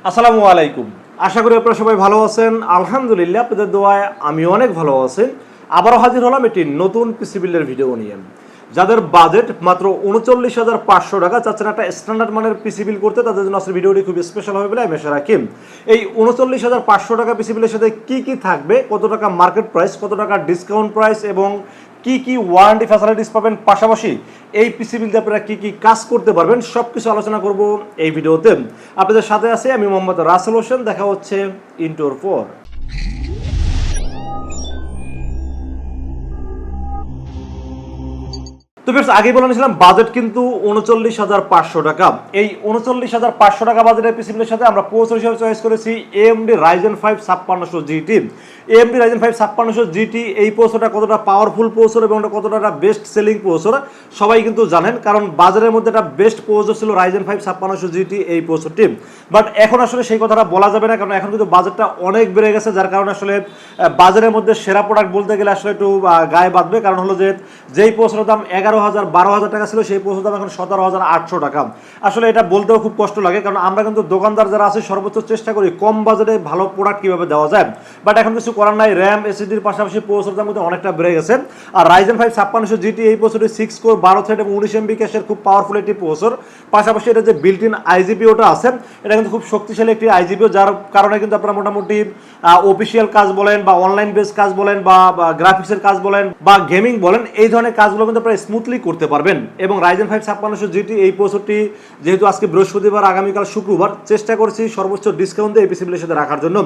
আসসালামু আলাইকুম। আশা করি আপনারা সবাই ভালো আছেন। আলহামদুলিল্লাহ আপনাদের দোয়ায় আমি অনেক ভালো আছি। আবারও হাজির হলাম একটি নতুন পিসি বিল্ডের ভিডিও নিয়ে। যাদের বাজেট মাত্র ৩৯,৫০০ টাকা চাচ্ছেন একটা স্ট্যান্ডার্ড মানের পিসি বিল করতে, তাদের জন্য আজকের ভিডিওটি খুব স্পেশাল হবে বলে আমি আশা রাখি। এই ৩৯,৫০০ টাকা পিসি বিলের সাথে কি কি থাকবে, কত টাকা মার্কেট প্রাইস, কত টাকা ডিসকাউন্ট প্রাইস এবং কি কি ওয়ারেন্টি ফ্যাসিলিটিস পাবেন, পাশাপাশি এই পিসি বিল দিয়ে আপনারা কি কি কাজ করতে পারবেন সব কিছু আলোচনা করব এই ভিডিওতে। আপনাদের সাথে আছে আমি মোহাম্মদ রাসেল হোসেন। দেখা হচ্ছে ইন্টোর পর। তো বেশ আগেই বলে নিয়েছিলাম বাজেট কিন্তু ৩৯,৫০০ টাকা। এই ৩৯,৫০০ টাকা বাজেটের পিসি বিলের সাথে আমরা প্রসেসর হিসেবে চয়েস করেছি AMD Ryzen 5 5600 GT। AMD Ryzen 5 5600 GT এই প্রসেসরটা কতটা পাওয়ারফুল প্রসেসর এবং কতটা বেস্ট সেলিং প্রসেসর সবাই কিন্তু জানেন, কারণ বাজারের মধ্যে একটা বেস্ট প্রসেসর ছিল Ryzen 5 5600 GT এই প্রসেসরটি। বাট এখন আসলে সেই কথাটা বলা যাবে না, কারণ এখন কিন্তু বাজেটটা অনেক বেড়ে গেছে, যার কারণে আসলে বাজারের মধ্যে সেরা প্রোডাক্ট বলতে গেলে আসলে একটু গায়ে বাঁধবে। কারণ হলো যেই প্রসেসরের দাম ১১,০০০-১২,০০০ টাকা ছিল সেই প্রসেসরের দাম এখন ১৭,৮০০ টাকা। আসলে এটা বলতেও খুব কষ্ট লাগে, কারণ আমরা কিন্তু দোকানদার যারা আছে সর্বোচ্চ চেষ্টা করি কম বাজেটে ভালো প্রোডাক্ট কিভাবে দেওয়া যায়। বাট এখন কিছু করার নাই, র্যাম এসএসডির পাশাপাশি প্রসেসরের দাম কিন্তু অনেকটা বেড়ে গেছে। আর Ryzen 5 5600 GT এই প্রসেসরটি 6 কোর 12 থ্রেড এবং 19 MB ক্যাশের খুব পাওয়ারফুল একটি প্রসেসর। পাশাপাশি এটা যে বিল্ট ইন আইজিপিওটা আছে এটা কিন্তু খুব শক্তিশালী একটি আইজিপিও, যার কারণে কিন্তু আপনারা মোটামুটি অফিসিয়াল কাজ বলেন বা অনলাইন বেস কাজ বলেন বা গ্রাফিক্সের কাজ বলেন বা গেমিং বলেন, এই ধরনের কাজগুলো কিন্তু আপনারা স্মুথলি করতে পারবেন। এবং Ryzen 5 5600 GT এই প্রসেসরটি যেহেতু আজকে বৃহস্পতিবার আগামীকাল শুক্রবার চেষ্টা করছি সর্বোচ্চ ডিসকাউন্ট দিয়ে এই পিসি বিলের সাথে রাখার জন্য।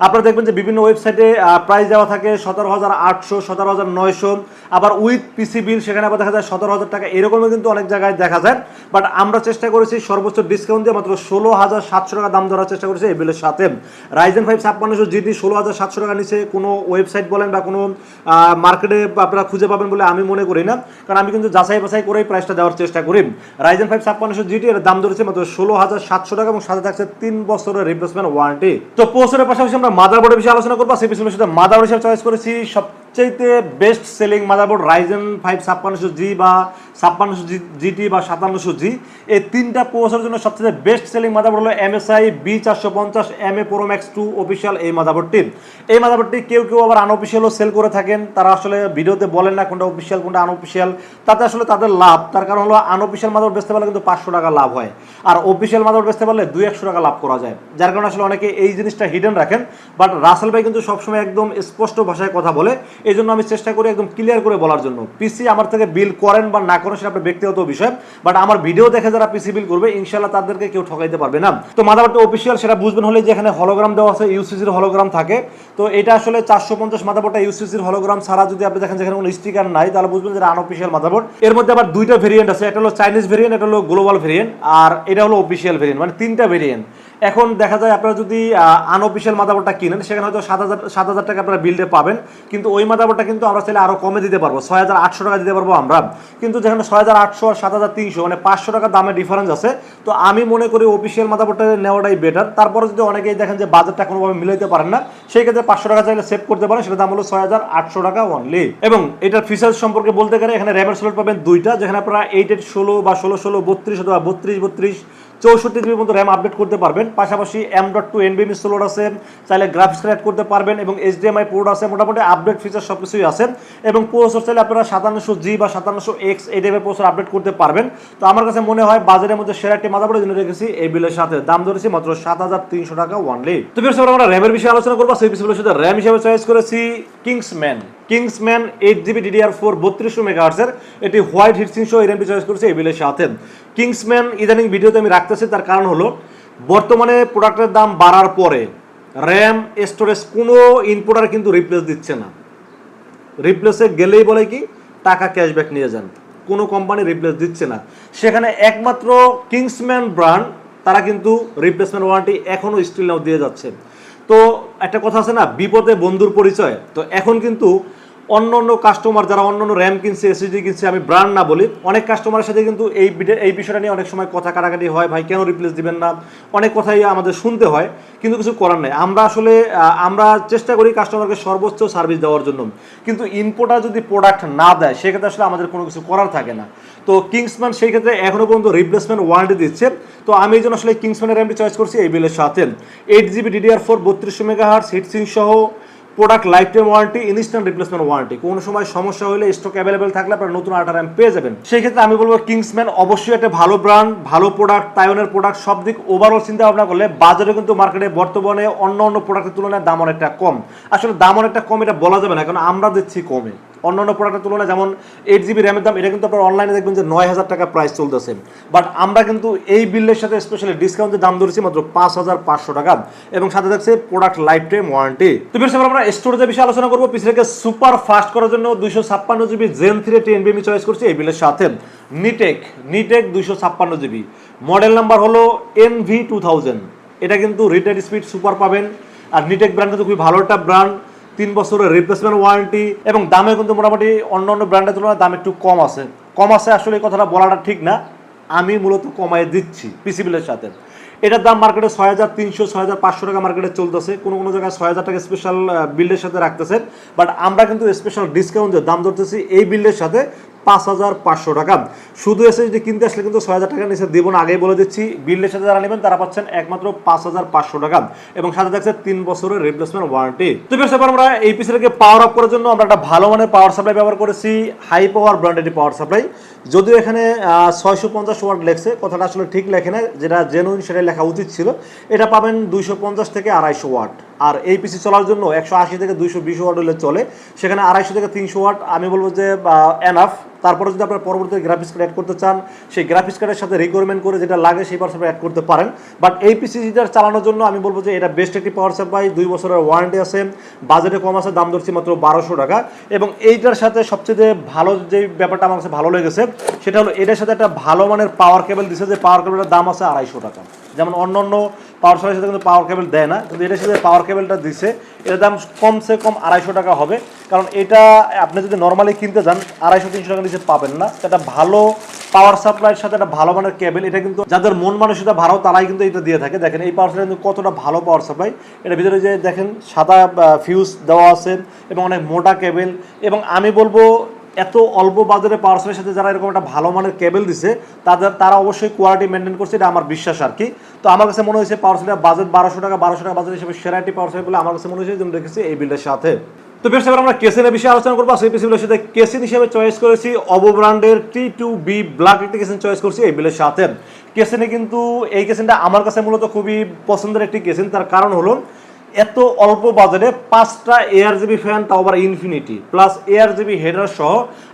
আপনারা দেখবেন যে বিভিন্ন ওয়েবসাইটে প্রাইস দেওয়া থাকে ১৭,৮০০, ১৭,৯০০, আবার উইথ পিসি বিল সেখানে আবার দেখা যায় ১৭,০০০ টাকা, এরকমও কিন্তু অনেক জায়গায় দেখা যায়। বাট আমরা চেষ্টা করেছি সর্বোচ্চ ডিসকাউন্ট দিয়ে মাত্র ১৬,৭০০ টাকা দাম ধরার চেষ্টা করেছি এই বিলের সাথে। Ryzen 5 5600 GT ১৬,৭০০ টাকা নিচে কোনো ওয়েবসাইট বলেন বা কোনো মার্কেটে আপনারা খুঁজে পাবেন বলে আমি মনে করি না, কারণ আমি কিন্তু যাচাই বাছাই করেই প্রাইসটা দেওয়ার চেষ্টা করি। Ryzen 5 5600 GT এর দাম ধরেছে মাত্র ১৬,৭০০ টাকা এবং সাথে থাকছে ৩ বছরের রিপ্লেসমেন্ট ওয়ারেন্টি। তো প্রসেসরের পাশাপাশি আমরা মাদারবোর্ডের বিষয়ে আলোচনা করবো। সেই পিসির সাথে মাদারবোর্ড হিসেবে চয়েস করেছি সবচাইতে best selling motherboard Ryzen 5 5600G বা 5600 GT বা 5700G। এই তিনটা প্রসেসরের জন্য সবচেয়ে বেস্ট সেলিং মাদারবোর্ড হলো MSI B450MA Pro Max 2 official এই মাদারবোর্ডটি। এই মাদারবোর্ডটি কেউ কেউ আবার আনঅফিসিয়ালও সেল করে থাকেন, তারা আসলে ভিডিওতে বলেন না কোনটা অফিসিয়াল কোনটা আনঅফিসিয়াল, তাতে আসলে তাদের লাভ। তার কারণ হলো আনঅফিসিয়াল মাদারবোর্ড বেচতে পারলে কিন্তু ৫০০ টাকা লাভ হয়, আর অফিসিয়াল মাদারবোর্ড বেচতে পারলে ২০০ টাকা লাভ করা যায়, যার কারণে আসলে অনেকে এই জিনিসটা হিডেন রাখেন। বাট রাসেল ভাই কিন্তু সবসময় একদম স্পষ্ট ভাষায় কথা বলে, এই জন্য আমি চেষ্টা করি একদম ক্লিয়ার করে বলার জন্য। পিসি আমার থেকে বিল করেন বা না করেন সেটা আপনার ব্যক্তিগত বিষয়, বাট আমার ভিডিও দেখে যারা পিসি বিল করবে ইনশাল্লাহ তাদেরকে কেউ ঠকাইতে পারবে না। তো মাদারবোর্ডটা অফিসিয়াল সেটা বুঝবেন হলে যে এখানে হলোগ্রাম দেওয়া আছে, ইউসিসির হলোগ্রাম থাকে। তো এটা আসলে ৪৫০ মাদারবোর্ডটা ইউসিসির হলোগ্রাম ছাড়া যদি আপনি দেখেন যেখানে কোনো স্টিকার নাই তাহলে বুঝবেন যে আনঅফিসিয়াল মাদারবোর্ড। এর মধ্যে আবার দুইটা ভেরিয়েন্ট আছে, একটা হলো চাইনিজ ভেরিয়েন্ট, এটা হলো গ্লোবাল ভেরিয়েন্ট, আর এটা হলো অফিসিয়াল ভেরিয়েন্ট, মানে তিনটা ভেরিয়েন্ট। এখন দেখা যায় আপনারা যদি আনঅফিসিয়াল মাদারবোর্ডটা কিনেন সেখানে হয়তো ৭,০০০ টাকা আপনারা বিল্ডে পাবেন, কিন্তু ওই মাদারবোর্ডটা কিন্তু আমরা চাইলে আরও কমে দিতে পারবো, ৬,৮০০ টাকা দিতে পারবো আমরা। কিন্তু যেখানে ৬,৮০০ আর ৭,৩০০ মানে ৫০০ টাকা দামের ডিফারেন্স আছে। তো আমি মনে করি অফিসিয়াল মাদারবোর্ডটা নেওয়াটাই বেটার। তারপরে যদি অনেকেই দেখেন যে বাজেটটা কোনোভাবে মিলাইতে পারেন না, সেই ক্ষেত্রে ৫০০ টাকা চাইলে সেভ করতে পারেন, সেটার দাম হলো ৬,৮০০ টাকা অনলি। এবং এটার ফিচার্স সম্পর্কে বলতে গেলে এখানে র্যামের স্লট পাবেন দুইটা, যেখানে আপনারা 8/8/16 বা 16/16 32 অথবা 32/32 64 জিবি পর্যন্ত র্যাম আপডেট করতে পারবেন। পাশাপাশি M.2 NVMe স্লোট আছে, চাইলে গ্রাফিক্স কার্ড করতে পারবেন এবং HDMI পোর্ট আছে, মোটামুটি আপডেট ফিচার সব কিছুই আছে। এবং প্রসেসর চাইলে আপনারা 5700G বা 5700X এই টাইপের প্রসেসর আপডেট করতে পারবেন। তো আমার কাছে মনে হয় বাজারের মধ্যে সেরা একটি মাদারবোর্ড জন্য রেখেছি এই বিলের সাথে, দাম ধরেছি মাত্র ৭,৩০০ টাকা অনলি। তো বিশেষ আমরা র্যামের বিষয়ে আলোচনা করবো। সেই পিসির সাথে র্যাম হিসেবে চয়েস করেছি কিংসম্যান 8GB DDR4 3200 মেগাহার্টজের এটি হোয়াইট হিটসিং সহ এরএমপি চয়েস করেছি এই বিলের সাথে। কিংসম্যান ইদানিং ভিডিওতে আমি রাখতেছি, তার কারণ হলো বর্তমানে প্রোডাক্টের দাম বাড়ার পরে র্যাম স্টোরেজ কোনো ইনপুটার কিন্তু রিপ্লেস দিচ্ছে না। রিপ্লেসে গেলেই বলে কি টাকা ক্যাশব্যাক নিয়ে যান, কোনো কোম্পানি রিপ্লেস দিচ্ছে না। সেখানে একমাত্র কিংসম্যান ব্র্যান্ড তারা কিন্তু রিপ্লেসমেন্ট ওয়ারেন্টি এখনও স্টিল নাও দিয়ে যাচ্ছে। তো একটা কথা আছে না, বিপদে বন্ধুর পরিচয়। তো এখন কিন্তু অন্য অন্য কাস্টমার যারা অন্য অন্য র্যাম কিনছে, এসএসডি কিনছে, আমি ব্র্যান্ড না বলি, অনেক কাস্টমারের সাথে কিন্তু এই বিষয়টা নিয়ে অনেক সময় কথা কাটাকাটি হয়, ভাই কেন রিপ্লেস দিবেন না, অনেক কথাই আমাদের শুনতে হয়, কিন্তু কিছু করার নেই। আমরা আসলে আমরা চেষ্টা করি কাস্টমারকে সর্বোচ্চ সার্ভিস দেওয়ার জন্য, কিন্তু ইনপোর্টার যদি প্রোডাক্ট না দেয় সেক্ষেত্রে আসলে আমাদের কোনো কিছু করার থাকে না। তো কিংসম্যান সেই ক্ষেত্রে এখনো পর্যন্ত রিপ্লেসমেন্ট ওয়ারেন্টি দিচ্ছে। তো আমি এই জন্য আসলে কিংসম্যানের র্যামটি চয়েস করছি এই বিলের সাথে। 8GB DDR4 3200 মেগাহার্টজ হিটসিঙ্ক সহ, product life time warranty, instant replacement warranty. কোনো সময় সমস্যা হলে স্টক অ্যাভেলেবেল থাকলে আপনারা নতুন আরেকটা র্যাম পেয়ে যাবেন। সেই ক্ষেত্রে আমি বলবো কিংসম্যান অবশ্যই একটা ভালো ব্র্যান্ড, ভালো প্রোডাক্ট, তাইওয়ানের প্রোডাক্ট, সব দিক ওভারঅল চিন্তা ভাবনা করলে বাজারে কিন্তু মার্কেটে বর্তমানে অন্য অন্য প্রোডাক্টের তুলনায় দাম অনেকটা কম। আসলে দাম অনেকটা কম এটা বলা যাবে না, কারণ আমরা দিচ্ছি কমে অন্য অন্য প্রোডাক্টের তুলনায়। যেমন 8GB র্যামের দাম এটা কিন্তু আপনার অনলাইনে দেখবেন যে 9000 টাকা প্রাইস চলতেছে, বাট আমরা কিন্তু এই বিলের সাথে স্পেশালি ডিসকাউন্টের দাম ধরেছি মাত্র 5500 টাকা, এবং সাথে থাকছে প্রোডাক্ট লাইফ টাইম ওয়ারেন্টি। তো বেশ, আমরা স্টোরেজের বিষয়ে আলোচনা করবো। পিছনে সুপার ফাস্ট করার জন্য 256GB Zen 3 10NVMe চয়েস করছি এই বিলের সাথে। নিটেক 256GB, মডেল নাম্বার হলো NV2000। এটা কিন্তু রিটেল স্পিড সুপার পাবেন, আর নিটেক ব্র্যান্ড কিন্তু খুবই ভালো একটা ব্র্যান্ড, 3 বছরের রিপ্লেসমেন্ট ওয়ারেন্টি, এবং দামে কিন্তু মোটামুটি অন্য অন্য ব্র্যান্ডের তুলনায় দাম একটু কম আছে। আসলে এই কথাটা বলাটা ঠিক না, আমি মূলত কমায় দিচ্ছি পিসি বিলের সাথে। এটার দাম মার্কেটে 6300 6500 টাকা মার্কেটে চলতেছে, কোনো কোনো জায়গায় 6000 টাকা স্পেশাল বিল্ডের সাথে রাখতেছে, বাট আমরা কিন্তু স্পেশাল ডিসকাউন্টের দাম ধরতেছি এই বিল্ডের সাথে 5500 টাকা। শুধু এসএসডি কিনতে আসলে কিন্তু 6000 টাকা নিচে দেবো না, আগেই বলে দিচ্ছি। বিল্ডের সাথে যারা নেবেন তারা পাচ্ছেন একমাত্র 5500 টাকা, এবং সাথে থাকছে 3 বছরের রিপ্লেসমেন্ট ওয়ারেন্টি। তো বেশ, এবার আমরা এই পিসিটাকে পাওয়ার আপ করার জন্য আমরা একটা ভালো মানের পাওয়ার সাপ্লাই ব্যবহার করেছি, high power branded power supply. যদিও এখানে 650 ওয়াট লেখছে, কথাটা আসলে ঠিক লেখে না, যেটা জেনুইন সেটাই লেখা উচিত ছিল। এটা পাবেন 250 থেকে 250 ওয়াট, আর এই পিসি চলার জন্য 180 থেকে 220 ওয়াট হলে চলে, সেখানে 250 থেকে 300 ওয়াট আমি বলবো যে এনাফ। তারপরে যদি আপনার পরবর্তীতে গ্রাফিক্স কার্ড অ্যাড করতে চান, সেই গ্রাফিক্স কার্ডের সাথে রিকোয়ারমেন্ট করে যেটা লাগে সেই পাওয়ার সাপ্লাই অ্যাড করতে পারেন। বাট এই পিসিটার চালানোর জন্য আমি বলবো যে এটা বেস্ট একটি পাওয়ার সাপ্লাই, 2 বছরের ওয়ারেন্টি আছে, বাজেটে কম আছে, দাম ধরছি মাত্র 1200 টাকা। এবং এইটার সাথে সবচেয়ে ভালো যে ব্যাপারটা আমার কাছে ভালো লেগেছে সেটা হলো এটার সাথে একটা ভালো মানের পাওয়ার কেবল দিচ্ছে, যে পাওয়ার কেবলটার দাম আছে 250 টাকা। যেমন অন্য অন্য পাওয়ার সাপ্লাইয়ের সাথে কিন্তু পাওয়ার কেবল দেয় না, কিন্তু এটার সাথে পাওয়ার কেবলটা দিচ্ছে, এটার দাম কমসে কম 250 টাকা হবে। কারণ এটা আপনি যদি নর্মালি কিনতে যান 250-300 টাকা নিচে পাবেন না। একটা ভালো পাওয়ার সাপ্লাইয়ের সাথে একটা ভালো মানের কেবল, এটা কিন্তু যাদের মন মানসিকতা ভালো তারাই কিন্তু এটা দিয়ে থাকে। দেখেন এই পাওয়ার সাপ্লাই কিন্তু কতটা ভালো পাওয়ার সাপ্লাই, এটার ভিতরে যে দেখেন সাদা ফিউজ দেওয়া আছে এবং অনেক মোটা কেবল। এবং আমি বলবো এত অল্প বাজারে পাওয়ার সাপ্লাইয়ের সাথে যারা এরকম একটা ভালো মানের কেবল দিছে তারা অবশ্যই কোয়ালিটি মেনটেন করছে, এটা আমার বিশ্বাস আর কি। তো আমার কাছে মনে হয়েছে পাওয়ার সাপ্লাই বাজেট 1200 টাকা বাজার হিসেবে সেরা একটি পাওয়ার সাপ্লাই বলে আমার কাছে মনে হয়েছে, যেমন রেখেছি এই বিল্ডের সাথে। তো বেশ, এবার আমরা কেসিনের বিষয়ে আলোচনা করবো। সেই পিসিগুলোর সাথে কেসিন হিসেবে চয়েস করেছি অবো ব্র্যান্ডের T2B ব্ল্যাক একটি কেসিন চয়েস করছি এই বিলের সাথে। কেসিনে কিন্তু এই কেসিনটা আমার কাছে মূলত খুবই পছন্দের একটি কেসিন, তার কারণ হলো এত অল্প বাজারে 5টা ARGB ফ্যান, তাও আবার ইনফিনিটি প্লাস ARGB হেডার সহ,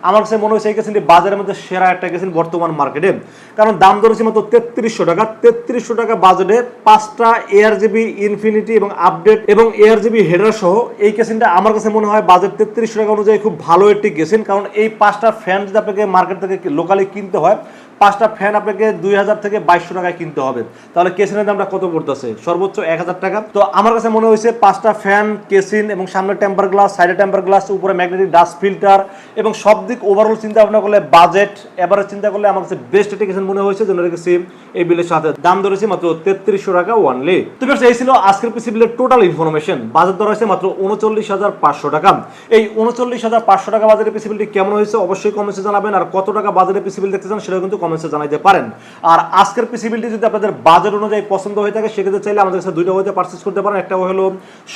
আমার কাছে মনে হয়েছে এই কেসিনটি বাজারের মধ্যে সেরা একটা কেসিন বর্তমান মার্কেটে। কারণ দাম ধরেছি মাত্র 3300 টাকা। 3300 টাকা বাজেটে 5টা ARGB ইনফিনিটি এবং আপডেট এবং ARGB হেডার সহ এই কেসিনটা আমার কাছে মনে হয় বাজেট 3300 টাকা অনুযায়ী খুব ভালো একটি কেসিন। কারণ এই 5টা ফ্যান যদি আপনাকে মার্কেট থেকে লোকালি কিনতে হয়, 5টা ফ্যান আপনাকে 2000 থেকে 2200 টাকায় কিনতে হবে, তাহলে কেসিনের দামটা কত পড়তেছে? সর্বোচ্চ 1000 টাকা। তো আমার কাছে মনে হয়েছে 5টা ফ্যান, কেসিন এবং সামনে টেম্পার গ্লাস, সাইডে টেম্পার গ্লাস, উপরে ম্যাগনেটিক ডাস্ট ফিল্টার এবং সব দিক ওভারঅল চিন্তা ভাবনা করলে বাজেট এভারেজ চিন্তা করলে আমার কাছে বেস্ট একটি কেসিন মনে হয়েছে, যেন রেখেছি এই বিলের সাথে। দাম ধরেছি মাত্র 3300 টাকা ওয়ানলি। তো বেশ, এই ছিল আজকের পিসি বিলের টোটাল ইনফরমেশন। বাজেট ধরা হয়েছে মাত্র 39500 টাকা। এই 39500 টাকা বাজারে পিসি বিলটি কেমন হয়েছে অবশ্যই কমেন্টসে জানাবেন, আর কত টাকা বাজারে পিসি বিল দেখতে চান সেটাও কিন্তু কমেন্টসে জানাইতে পারেন। আর আজকের পিসি বিলটি যদি আপনাদের বাজেট অনুযায়ী পছন্দ হয়ে থাকে সেক্ষেত্রে চাইলে আমাদের কাছে দুইটা ওয়েতে পারচেজ করতে পারেন। একটা হলো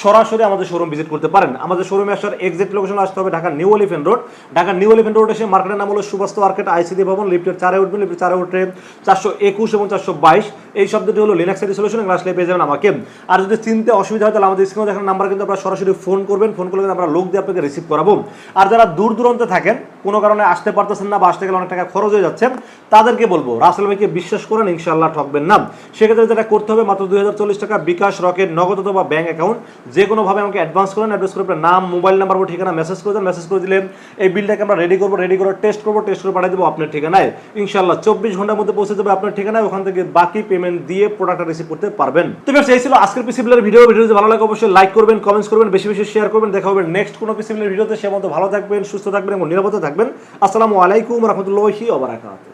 সরাসরি আমাদের শোরুম ভিজিট করতে পারেন। আমাদের শোরুমে আসার এক্সাক্ট লোকেশন আসতে হবে Dhaka new elephant road. Dhaka new elephant road এসে মার্কেটের নাম হলো সুবাস্ত মার্কেট, আইসিডি ভবন, লিফটের 4-এ উঠবেন। লিফটের 4-এ উঠে 421 এবং 422 এই শব্দটি হলো লিনাক্স আইডি সলিউশন, আসলে পেয়ে যাবেন আমাকে। আর যদি চিনতে অসুবিধা হয় তাহলে আমাদের স্ক্রিনে দেখানো নাম্বার কিন্তু আপনারা সরাসরি ফোন করবেন, ফোন করলে আমরা লোক দিয়ে আপনাকে রিসিভ করাবো। আর যারা দূর দূরান্তে থাকেন, কোনো কারণে আসতে পারতেছেন না বা আসতে গেলে অনেক টাকা খরচ হয়ে যাচ্ছে, তাদেরকে বলবো রাসেল ভাইকে বিশ্বাস করেন, ইনশাআল্লাহ ঠকবেন না। সেক্ষেত্রে যেটা করতে হবে, মাত্র 2040 টাকা বিকাশ, রকেট, নগদ অথবা ব্যাংক অ্যাকাউন্ট যে কোনোভাবে আমাকে অ্যাডভান্স করেন। অ্যাডভান্স করে আপনার নাম, মোবাইল নাম্বার ও ঠিকানা মেসেজ করে দেন। মেসেজ করে দিলে এই বিলটাকে আমরা রেডি করবো, রেডি করে টেস্ট করবো, টেস্ট করে পাঠিয়ে দেবো আপনার ঠিকানায়। ইনশাআল্লাহ 24 ঘন্টার মধ্যে পৌঁছে যাবে আপনার ঠিকানায়। ওখান থেকে বাকি পেমেন্ট দিয়ে প্রোডাক্টটা রিসিভ করতে পারবেন। তো এই ছিল আজকের পিসি বিলের ভিডিও। ভিডিও যদি ভালো লাগে অবশ্যই লাইক করবেন, কমেন্টস করবেন, বেশি বেশি শেয়ার করবেন। দেখা হবে নেক্সট কোনো পিসি বিলের ভিডিওতে। সে মতো ভালো থাকবেন, সুস্থ থাকবেন এবং নিরাপদে থাকবেন। আসসালামু আলাইকুম ওয়া রাহমাতুল্লাহি ওয়া বারাকাতুহু।